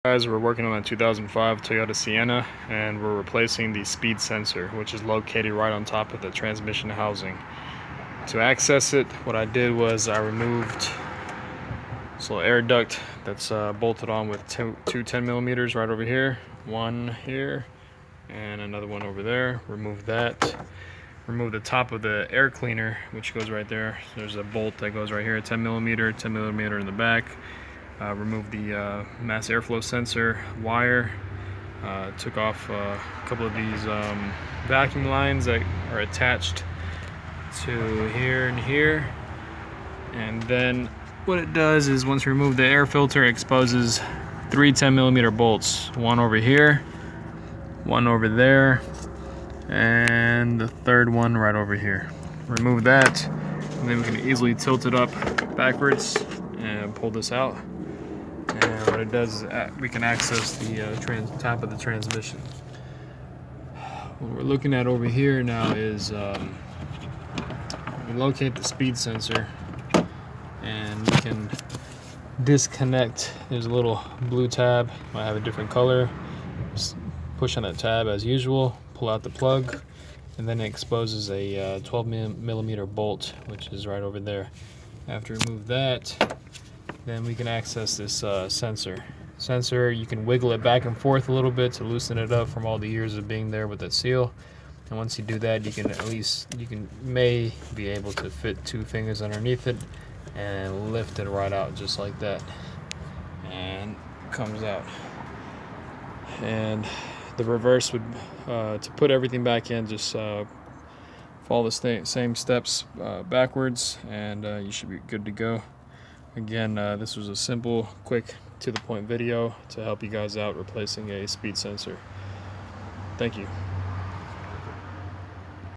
Guys, we're working on a 2005 Toyota Sienna, and we're replacing the speed sensor, which is located right on top of the transmission housing. To access it, what I did was I removed this little air duct that's bolted on with two 10mm right over here, one here and another one over there. Remove that. Remove the top of the air cleaner, which goes right there. There's a bolt that goes right here, 10mm in the back. Remove the mass airflow sensor wire. Took off a couple of these vacuum lines that are attached to here and here. And then what it does is once you remove the air filter, it exposes three 10mm bolts. One over here, one over there, and the third one right over here. Remove that, and then we can easily tilt it up backwards and pull this out. And what it does is we can access the top of the transmission. What we're looking at over here now is we locate the speed sensor, and we can disconnect. There's a little blue tab. Might have a different color. Just push on that tab as usual. Pull out the plug, and then it exposes a 12mm bolt, which is right over there. After we remove that, then we can access this sensor. You can wiggle it back and forth a little bit to loosen it up from all the years of being there with that seal. And once you do that, you may be able to fit two fingers underneath it and lift it right out just like that, and it comes out. And the reverse would to put everything back in, just follow the same steps backwards, and you should be good to go. Again, this was a simple, quick, to the point video to help you guys out replacing a speed sensor. Thank you.